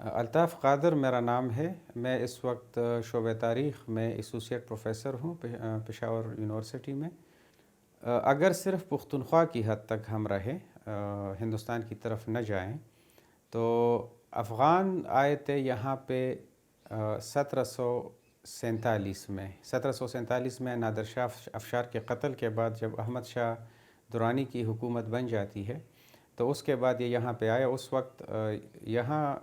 الطاف قادر میرا نام ہے۔ میں اس وقت شعبہ تاریخ میں ایسوسیٹ پروفیسر ہوں پشاور یونیورسٹی میں۔ اگر صرف پختونخوا کی حد تک ہم رہیں، ہندوستان کی طرف نہ جائیں، تو افغان آئے تھے یہاں پہ 1747 میں نادر شاہ افشار کے قتل کے بعد جب احمد شاہ درانی کی حکومت بن جاتی ہے تو اس کے بعد یہ یہاں پہ آیا۔ اس وقت یہاں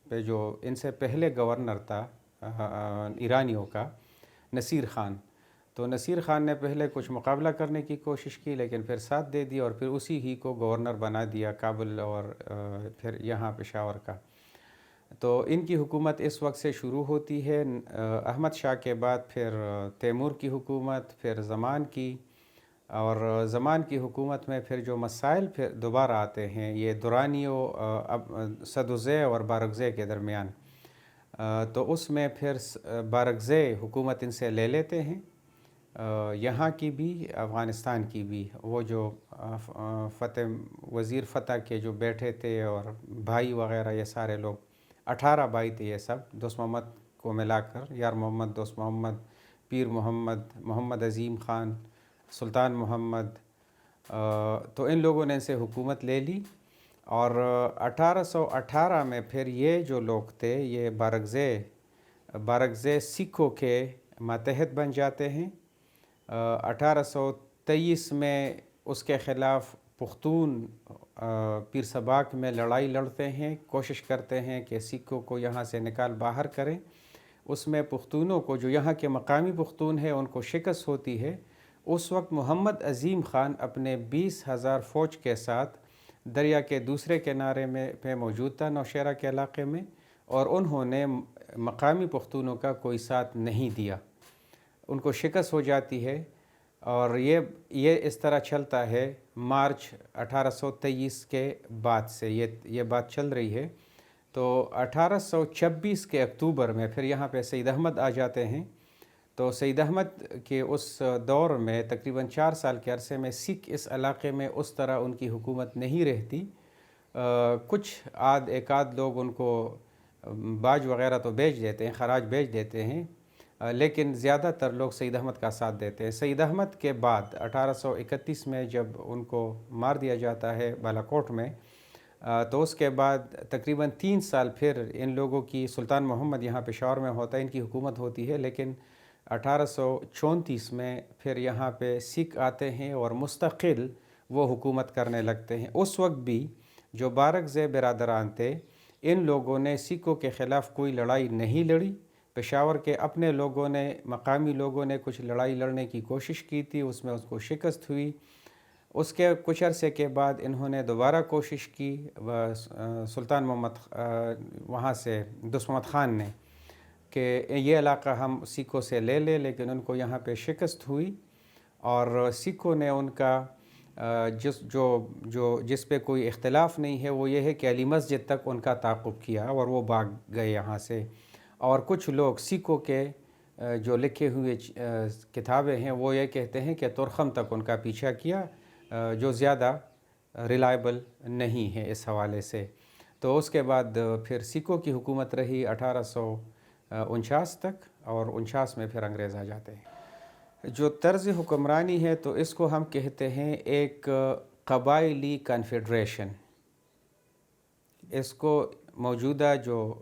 پہ جو ان سے پہلے گورنر تھا ایرانیوں کا، نصیر خان، تو نصیر خان نے پہلے کچھ مقابلہ کرنے کی کوشش کی لیکن پھر ساتھ دے دی اور پھر اسی ہی کو گورنر بنا دیا کابل اور پھر یہاں پشاور کا۔ تو ان کی حکومت اس وقت سے شروع ہوتی ہے۔ احمد شاہ کے بعد پھر تیمور کی حکومت، پھر زمان کی، اور زمان کی حکومت میں پھر جو مسائل پھر دوبارہ آتے ہیں یہ درانیوں سدوزے اور بارکزے کے درمیان، تو اس میں پھر بارکزے حکومت ان سے لے لیتے ہیں، یہاں کی بھی افغانستان کی بھی۔ وہ جو وزیر فتح کے جو بیٹھے تھے اور بھائی وغیرہ، یہ سارے لوگ 18 بھائی تھے یہ سب، دوست محمد کو ملا کر، یار محمد، دوست محمد، پیر محمد، محمد عظیم خان، سلطان محمد، تو ان لوگوں نے ان سے حکومت لے لی۔ اور 1818 میں پھر یہ جو لوگ تھے یہ بارکزے سکھوں کے ماتحت بن جاتے ہیں۔ 1823 میں اس کے خلاف پختون پیر سباق میں لڑائی لڑتے ہیں، کوشش کرتے ہیں کہ سکھوں کو یہاں سے نکال باہر کریں۔ اس میں پختونوں کو، جو یہاں کے مقامی پختون ہیں، ان کو شکست ہوتی ہے۔ اس وقت محمد عظیم خان اپنے 20,000 فوج کے ساتھ دریا کے دوسرے کنارے میں پہ موجود تھا، نوشہرہ کے علاقے میں، اور انہوں نے مقامی پختونوں کا کوئی ساتھ نہیں دیا، ان کو شکست ہو جاتی ہے۔ اور یہ اس طرح چلتا ہے مارچ 1823 کے بعد سے یہ بات چل رہی ہے۔ تو 1826 کے اکتوبر میں پھر یہاں پہ سید احمد آ جاتے ہیں۔ تو سید احمد کے اس دور میں تقریباً 4 سال کے عرصے میں سکھ اس علاقے میں اس طرح ان کی حکومت نہیں رہتی۔ کچھ ایک آدھ لوگ ان کو باج وغیرہ تو بیچ دیتے ہیں، خراج بیچ دیتے ہیں، لیکن زیادہ تر لوگ سید احمد کا ساتھ دیتے ہیں۔ سید احمد کے بعد 1831 میں جب ان کو مار دیا جاتا ہے بالاکوٹ میں، تو اس کے بعد تقریباً 3 سال پھر ان لوگوں کی، سلطان محمد یہاں پشاور میں ہوتا ہے، ان کی حکومت ہوتی ہے، لیکن 1834 میں پھر یہاں پہ سکھ آتے ہیں اور مستقل وہ حکومت کرنے لگتے ہیں۔ اس وقت بھی جو بارکزے برادران تھے، ان لوگوں نے سکھوں کے خلاف کوئی لڑائی نہیں لڑی۔ پشاور کے اپنے لوگوں نے، مقامی لوگوں نے کچھ لڑائی لڑنے کی کوشش کی تھی، اس میں اس کو شکست ہوئی۔ اس کے کچھ عرصے کے بعد انہوں نے دوبارہ کوشش کی، سلطان محمد وہاں سے دوست محمد خان نے، کہ یہ علاقہ ہم سکھوں سے لے لیں، لیکن ان کو یہاں پہ شکست ہوئی اور سکھوں نے ان کا جس پہ کوئی اختلاف نہیں ہے وہ یہ ہے کہ علی مسجد تک ان کا تعاقب کیا اور وہ بھاگ گئے یہاں سے۔ اور کچھ لوگ سکھوں کے جو لکھے ہوئے کتابیں ہیں وہ یہ کہتے ہیں کہ ترخم تک ان کا پیچھا کیا، جو زیادہ ریلائبل نہیں ہے اس حوالے سے۔ تو اس کے بعد پھر سکھوں کی حکومت رہی 1849 تک، اور 49 میں پھر انگریز آ جاتے ہیں۔ جو طرز حکمرانی ہے تو اس کو ہم کہتے ہیں ایک قبائلی کنفیڈریشن۔ اس کو موجودہ جو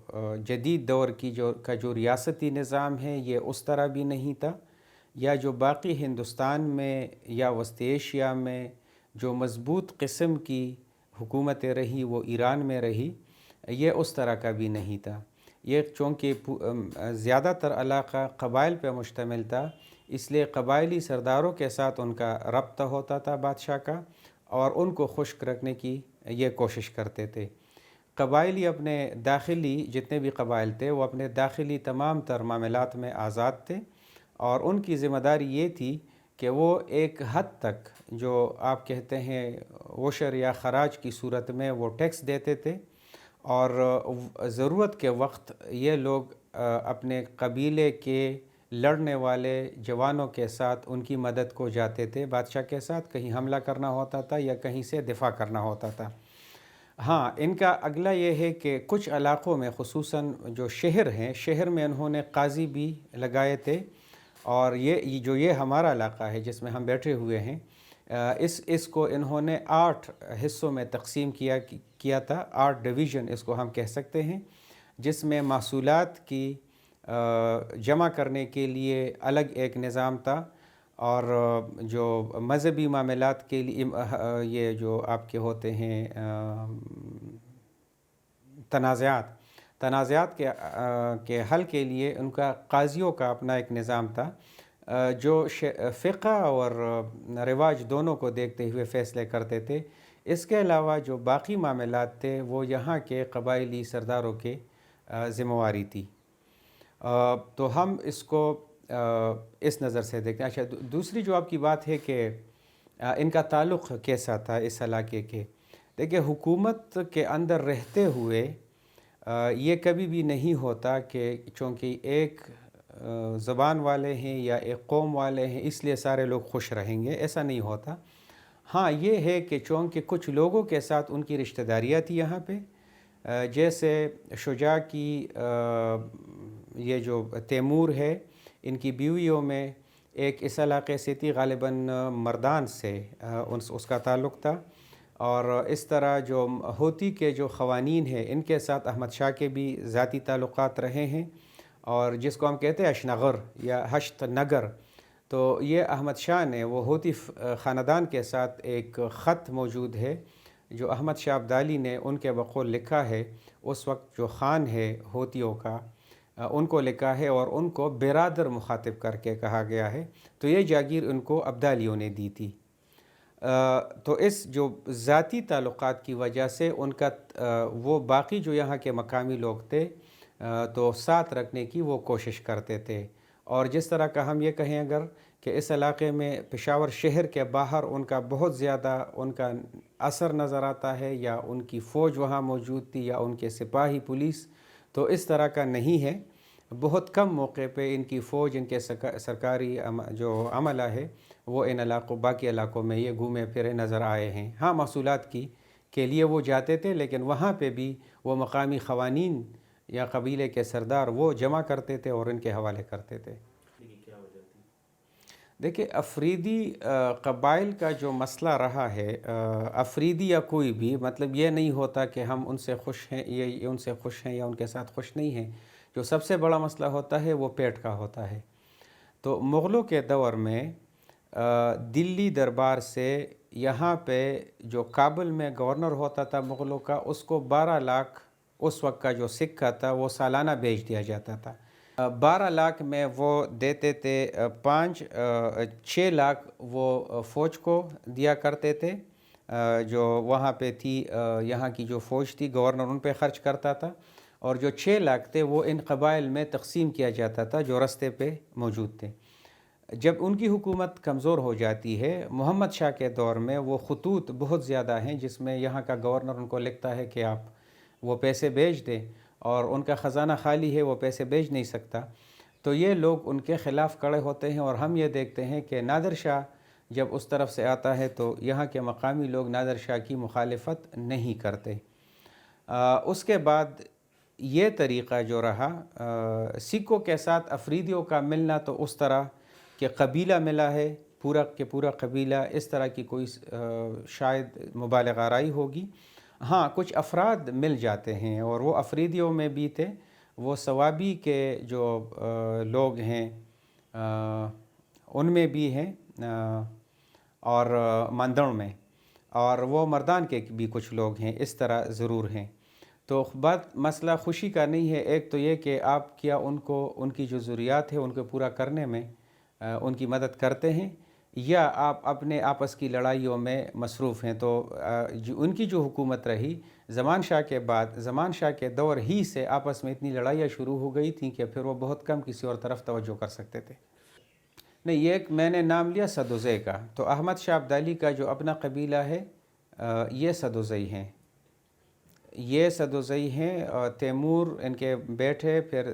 جدید دور کی جو ریاستی نظام ہے یہ اس طرح بھی نہیں تھا، یا جو باقی ہندوستان میں یا وسط ایشیا میں جو مضبوط قسم کی حکومتیں رہی وہ ایران میں رہی، یہ اس طرح کا بھی نہیں تھا۔ یہ چونکہ زیادہ تر علاقہ قبائل پہ مشتمل تھا، اس لیے قبائلی سرداروں کے ساتھ ان کا رابطہ ہوتا تھا بادشاہ کا، اور ان کو خشک رکھنے کی یہ کوشش کرتے تھے۔ قبائلی اپنے داخلی جتنے بھی قبائل تھے وہ اپنے داخلی تمام تر معاملات میں آزاد تھے، اور ان کی ذمہ داری یہ تھی کہ وہ ایک حد تک جو آپ کہتے ہیں عشر یا خراج کی صورت میں وہ ٹیکس دیتے تھے، اور ضرورت کے وقت یہ لوگ اپنے قبیلے کے لڑنے والے جوانوں کے ساتھ ان کی مدد کو جاتے تھے، بادشاہ کے ساتھ کہیں حملہ کرنا ہوتا تھا یا کہیں سے دفاع کرنا ہوتا تھا۔ ہاں، ان کا اگلا یہ ہے کہ کچھ علاقوں میں خصوصاً جو شہر ہیں، شہر میں انہوں نے قاضی بھی لگائے تھے، اور یہ ہمارا علاقہ ہے جس میں ہم بیٹھے ہوئے ہیں، اس کو انہوں نے 8 حصوں میں تقسیم کیا تھا، 8 ڈویژن اس کو ہم کہہ سکتے ہیں، جس میں محصولات کی جمع کرنے کے لیے الگ ایک نظام تھا، اور جو مذہبی معاملات کے لیے یہ جو آپ کے ہوتے ہیں تنازعات کے حل کے لیے ان کا قاضیوں کا اپنا ایک نظام تھا، جو فقہ اور رواج دونوں کو دیکھتے ہوئے فیصلے کرتے تھے۔ اس کے علاوہ جو باقی معاملات تھے وہ یہاں کے قبائلی سرداروں کے ذمہ واری تھی۔ تو ہم اس کو اس نظر سے دیکھتے ہیں۔ اچھا، دوسری جو آپ کی بات ہے کہ ان کا تعلق کیسا تھا اس علاقے کے، دیکھیں حکومت کے اندر رہتے ہوئے یہ کبھی بھی نہیں ہوتا کہ چونکہ ایک زبان والے ہیں یا ایک قوم والے ہیں اس لیے سارے لوگ خوش رہیں گے، ایسا نہیں ہوتا۔ ہاں، یہ ہے کہ چونکہ کچھ لوگوں کے ساتھ ان کی رشتہ داریاں تھی یہاں پہ، جیسے شجاع کی یہ جو تیمور ہے، ان کی بیویوں میں ایک اس علاقے سے تھی، غالباً مردان سے اس کا تعلق تھا، اور اس طرح جو ہوتی کے جو قوانین ہیں ان کے ساتھ احمد شاہ کے بھی ذاتی تعلقات رہے ہیں، اور جس کو ہم کہتے ہیں اشنغر یا ہشت نگر، تو یہ احمد شاہ نے وہ ہوتی خاندان کے ساتھ ایک خط موجود ہے جو احمد شاہ ابدالی نے ان کے بقول لکھا ہے، اس وقت جو خان ہے ہوتیوں کا ان کو لکھا ہے، اور ان کو برادر مخاطب کر کے کہا گیا ہے، تو یہ جاگیر ان کو ابدالیوں نے دی تھی۔ تو اس جو ذاتی تعلقات کی وجہ سے ان کا وہ باقی جو یہاں کے مقامی لوگ تھے تو ساتھ رکھنے کی وہ کوشش کرتے تھے، اور جس طرح کا ہم یہ کہیں اگر کہ اس علاقے میں پشاور شہر کے باہر ان کا بہت زیادہ ان کا اثر نظر آتا ہے، یا ان کی فوج وہاں موجود تھی، یا ان کے سپاہی پولیس، تو اس طرح کا نہیں ہے۔ بہت کم موقع پہ ان کی فوج، ان کے سرکاری جو عملہ ہے وہ ان باقی علاقوں میں یہ گھومے پھرے نظر آئے ہیں۔ ہاں، محصولات کے لیے وہ جاتے تھے، لیکن وہاں پہ بھی وہ مقامی قوانین یا قبیلے کے سردار وہ جمع کرتے تھے اور ان کے حوالے کرتے تھے۔ دیکھیں، افریدی قبائل کا جو مسئلہ رہا ہے، افریدی یا کوئی بھی، مطلب یہ نہیں ہوتا کہ ہم ان سے خوش ہیں، یہ ان سے خوش ہیں یا ان کے ساتھ خوش نہیں ہیں۔ جو سب سے بڑا مسئلہ ہوتا ہے وہ پیٹ کا ہوتا ہے۔ تو مغلوں کے دور میں دلی دربار سے یہاں پہ جو کابل میں گورنر ہوتا تھا مغلوں کا، اس کو 12 لاکھ اس وقت کا جو سکہ تھا وہ سالانہ بیچ دیا جاتا تھا۔ 12 لاکھ میں وہ دیتے تھے، 6 لاکھ وہ فوج کو دیا کرتے تھے جو وہاں پہ تھی، یہاں کی جو فوج تھی گورنر ان پہ خرچ کرتا تھا، اور جو 6 لاکھ تھے وہ ان قبائل میں تقسیم کیا جاتا تھا جو رستے پہ موجود تھے۔ جب ان کی حکومت کمزور ہو جاتی ہے محمد شاہ کے دور میں، وہ خطوط بہت زیادہ ہیں جس میں یہاں کا گورنر ان کو لکھتا ہے کہ آپ وہ پیسے بھیج دیں، اور ان کا خزانہ خالی ہے، وہ پیسے بھیج نہیں سکتا، تو یہ لوگ ان کے خلاف کھڑے ہوتے ہیں، اور ہم یہ دیکھتے ہیں کہ نادر شاہ جب اس طرف سے آتا ہے تو یہاں کے مقامی لوگ نادر شاہ کی مخالفت نہیں کرتے۔ اس کے بعد یہ طریقہ جو رہا سکھوں کے ساتھ افریدیوں کا ملنا، تو اس طرح کہ قبیلہ ملا ہے، پورا کہ پورا قبیلہ، اس طرح کی کوئی شاید مبالغہ آرائی ہوگی۔ ہاں، کچھ افراد مل جاتے ہیں، اور وہ افریدیوں میں بھی تھے، وہ سوابی کے جو لوگ ہیں ان میں بھی ہیں، اور مندڑ میں، اور وہ مردان کے بھی کچھ لوگ ہیں، اس طرح ضرور ہیں۔ تو بات مسئلہ خوشی کا نہیں ہے، ایک تو یہ کہ آپ کیا ان کی جو ضروریات ہے ان کو پورا کرنے میں ان کی مدد کرتے ہیں، یا آپ اپنے آپس کی لڑائیوں میں مصروف ہیں۔ تو ان کی جو حکومت رہی زمان شاہ کے بعد، زمان شاہ کے دور ہی سے آپس میں اتنی لڑائیاں شروع ہو گئی تھیں کہ پھر وہ بہت کم کسی اور طرف توجہ کر سکتے تھے۔ نہیں، یہ ایک میں نے نام لیا سدوزئی کا، تو احمد شاہ ابدالی کا جو اپنا قبیلہ ہے یہ سدوزئی ہیں، یہ سدوزئی ہیں، تیمور ان کے بیٹے، پھر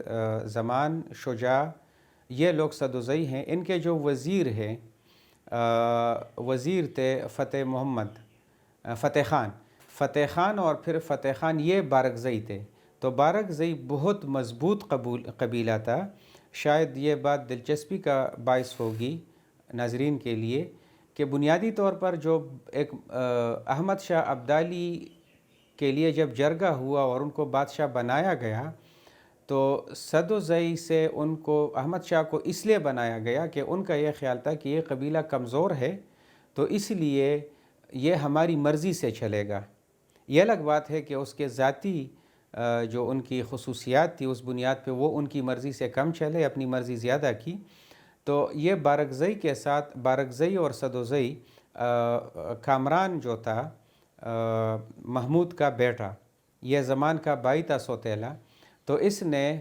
زمان، شجاع، یہ لوگ سدوزئی ہیں۔ ان کے جو وزیر ہیں، وزیر تھے فتح خان۔ فتح خان اور پھر فتح خان یہ بارکزئی تھے. تو بارکزئی بہت مضبوط قبیلہ تھا. شاید یہ بات دلچسپی کا باعث ہوگی ناظرین کے لیے کہ بنیادی طور پر جو ایک احمد شاہ ابدالی کے لیے جب جرگہ ہوا اور ان کو بادشاہ بنایا گیا تو سدوزئی سے ان کو احمد شاہ کو اس لیے بنایا گیا کہ ان کا یہ خیال تھا کہ یہ قبیلہ کمزور ہے تو اس لیے یہ ہماری مرضی سے چلے گا. یہ الگ بات ہے کہ اس کے ذاتی جو ان کی خصوصیات تھی اس بنیاد پہ وہ ان کی مرضی سے کم چلے، اپنی مرضی زیادہ کی. تو یہ بارکزئی کے ساتھ بارکزئی اور سدوزئی کامران جو تھا محمود کا بیٹا، یہ زمان کا بائی تھا سوتیلا، تو اس نے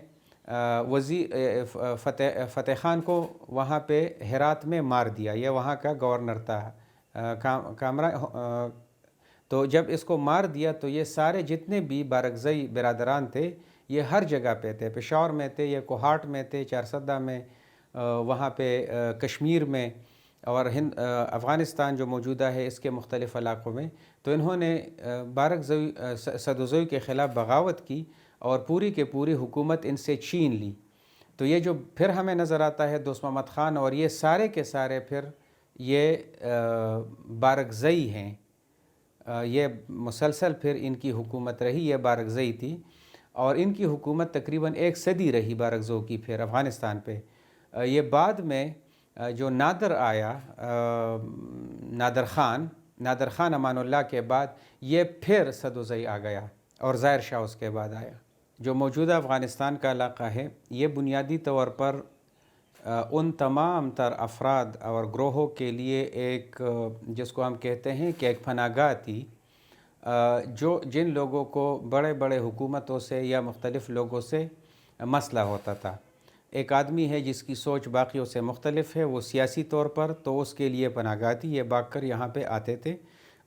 فتح خان کو وہاں پہ ہرات میں مار دیا. یہ وہاں کا گورنر تھا کامران. تو جب اس کو مار دیا تو یہ سارے جتنے بھی بارکزئی برادران تھے یہ ہر جگہ پہ تھے. پشاور میں تھے، یہ کوہاٹ میں تھے، چارسدہ میں، وہاں پہ کشمیر میں، اور افغانستان جو موجودہ ہے اس کے مختلف علاقوں میں. تو انہوں نے بارکزئی سدوزئی کے خلاف بغاوت کی اور پوری کے پوری حکومت ان سے چھین لی. تو یہ جو پھر ہمیں نظر آتا ہے دوست محمد خان اور یہ سارے کے سارے پھر یہ بارکزئی ہیں. یہ مسلسل پھر ان کی حکومت رہی، یہ بارکزئی تھی اور ان کی حکومت تقریباً 1 صدی رہی بارکزوں کی پھر افغانستان پہ. یہ بعد میں جو نادر آیا، نادر خان امان اللہ کے بعد یہ پھر سدوزئی آ گیا اور ظاہر شاہ اس کے بعد آیا. جو موجودہ افغانستان کا علاقہ ہے یہ بنیادی طور پر ان تمام تر افراد اور گروہوں کے لیے ایک جس کو ہم کہتے ہیں کہ ایک پناہ گاہ تھی، جن لوگوں کو بڑے بڑے حکومتوں سے یا مختلف لوگوں سے مسئلہ ہوتا تھا. ایک آدمی ہے جس کی سوچ باقیوں سے مختلف ہے، وہ سیاسی طور پر، تو اس کے لیے پناہ گاہ تھی. یہ بھاگ کر یہاں پہ آتے تھے.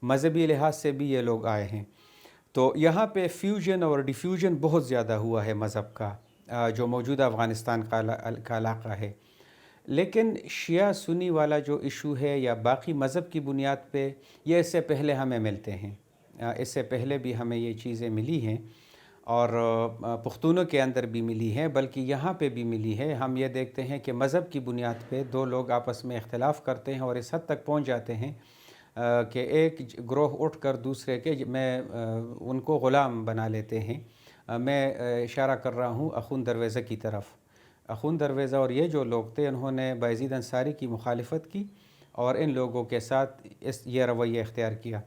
مذہبی لحاظ سے بھی یہ لوگ آئے ہیں. تو یہاں پہ فیوژن اور ڈیفیوژن بہت زیادہ ہوا ہے مذہب کا جو موجودہ افغانستان کا علاقہ ہے. لیکن شیعہ سنی والا جو ایشو ہے یا باقی مذہب کی بنیاد پہ یہ اس سے پہلے ہمیں ملتے ہیں. اس سے پہلے بھی ہمیں یہ چیزیں ملی ہیں اور پختونوں کے اندر بھی ملی ہیں، بلکہ یہاں پہ بھی ملی ہے. ہم یہ دیکھتے ہیں کہ مذہب کی بنیاد پہ دو لوگ آپس میں اختلاف کرتے ہیں اور اس حد تک پہنچ جاتے ہیں کہ ایک گروہ اٹھ کر دوسرے کے میں ان کو غلام بنا لیتے ہیں. میں اشارہ کر رہا ہوں اخون درویزہ کی طرف. اخون درویزہ اور یہ جو لوگ تھے انہوں نے بایزید انصاری کی مخالفت کی اور ان لوگوں کے ساتھ یہ رویہ اختیار کیا.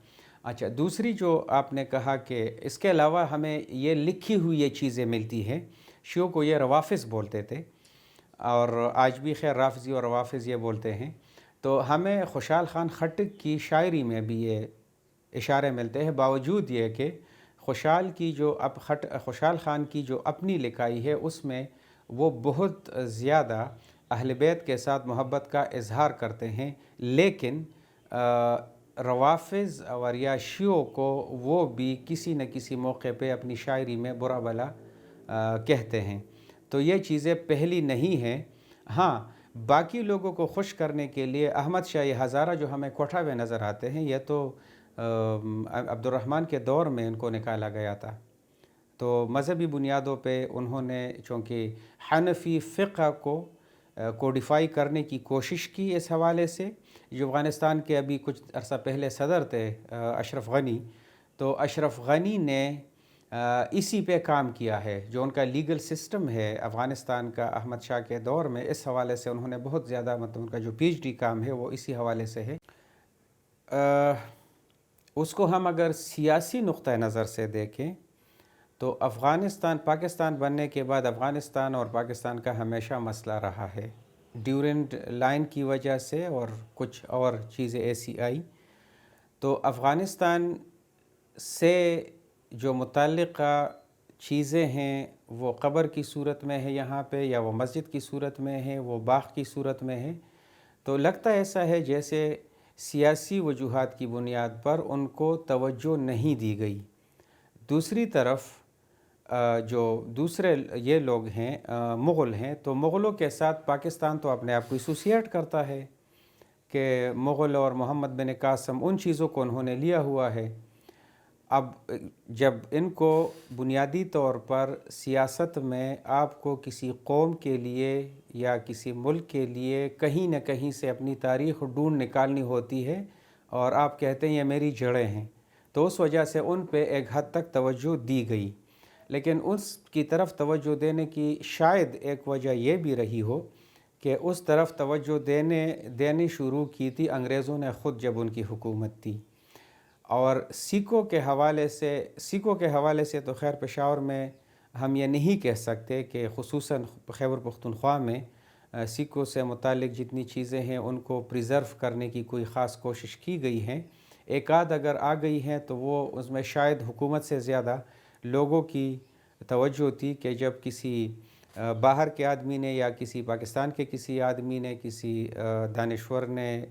اچھا، دوسری جو آپ نے کہا کہ اس کے علاوہ ہمیں یہ لکھی ہوئی یہ چیزیں ملتی ہیں. شیعوں کو یہ روافظ بولتے تھے اور آج بھی خیر رافضی اور روافظ یہ بولتے ہیں. تو ہمیں خوشحال خان خٹک کی شاعری میں بھی یہ اشارے ملتے ہیں، باوجود یہ کہ خوشحال خان کی جو اپنی لکھائی ہے اس میں وہ بہت زیادہ اہل بیت کے ساتھ محبت کا اظہار کرتے ہیں، لیکن روافظ اور یا شیعوں کو وہ بھی کسی نہ کسی موقع پہ اپنی شاعری میں برا بھلا کہتے ہیں. تو یہ چیزیں پہلی نہیں ہیں. ہاں، باقی لوگوں کو خوش کرنے کے لیے احمد شاہ ہزارہ جو ہمیں کوٹھہ میں نظر آتے ہیں یہ تو عبد الرحمن کے دور میں ان کو نکالا گیا تھا. تو مذہبی بنیادوں پہ انہوں نے چونکہ حنفی فقہ کو کوڈیفائی کرنے کی کوشش کی اس حوالے سے. جو افغانستان کے ابھی کچھ عرصہ پہلے صدر تھے اشرف غنی، تو اشرف غنی نے اسی پہ کام کیا ہے. جو ان کا لیگل سسٹم ہے افغانستان کا احمد شاہ کے دور میں، اس حوالے سے انہوں نے بہت زیادہ ان کا جو پی ایچ ڈی کام ہے وہ اسی حوالے سے ہے. اس کو ہم اگر سیاسی نقطہ نظر سے دیکھیں تو پاکستان بننے کے بعد افغانستان اور پاکستان کا ہمیشہ مسئلہ رہا ہے ڈیورنٹ لائن کی وجہ سے، اور کچھ اور چیزیں ایسی آئی. تو افغانستان سے جو متعلقہ چیزیں ہیں وہ قبر کی صورت میں ہے یہاں پہ، یا وہ مسجد کی صورت میں ہے، وہ باغ کی صورت میں ہے. تو لگتا ایسا ہے جیسے سیاسی وجوہات کی بنیاد پر ان کو توجہ نہیں دی گئی. دوسری طرف جو دوسرے یہ لوگ ہیں مغل ہیں، تو مغلوں کے ساتھ پاکستان تو اپنے آپ کو ایسوسیٹ کرتا ہے کہ مغل اور محمد بن قاسم ان چیزوں کو انہوں نے لیا ہوا ہے. اب جب ان کو بنیادی طور پر سیاست میں آپ کو کسی قوم کے لیے یا کسی ملک کے لیے کہیں نہ کہیں سے اپنی تاریخ ڈھونڈ نکالنی ہوتی ہے اور آپ کہتے ہیں یہ میری جڑیں ہیں، تو اس وجہ سے ان پہ ایک حد تک توجہ دی گئی، لیکن اس کی طرف توجہ دینے کی شاید ایک وجہ یہ بھی رہی ہو کہ اس طرف توجہ دینی شروع کی تھی انگریزوں نے خود جب ان کی حکومت تھی۔ اور سکھوں کے حوالے سے تو خیر پشاور میں ہم یہ نہیں کہہ سکتے کہ خصوصاً خیبر پختونخوا میں سکھوں سے متعلق جتنی چیزیں ہیں ان کو پریزرو کرنے کی کوئی خاص کوشش کی گئی ہیں، ایک آدھ اگر آ گئی ہیں تو وہ اس میں شاید حکومت سے زیادہ لوگوں کی توجہ تھی کہ جب کسی باہر کے آدمی نے یا کسی پاکستان کے کسی آدمی نے، کسی دانشور نے،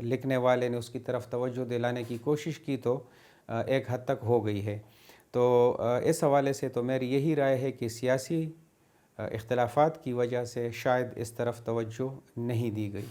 لکھنے والے نے اس کی طرف توجہ دلانے کی کوشش کی تو ایک حد تک ہو گئی ہے۔ تو اس حوالے سے تو میری یہی رائے ہے کہ سیاسی اختلافات کی وجہ سے شاید اس طرف توجہ نہیں دی گئی۔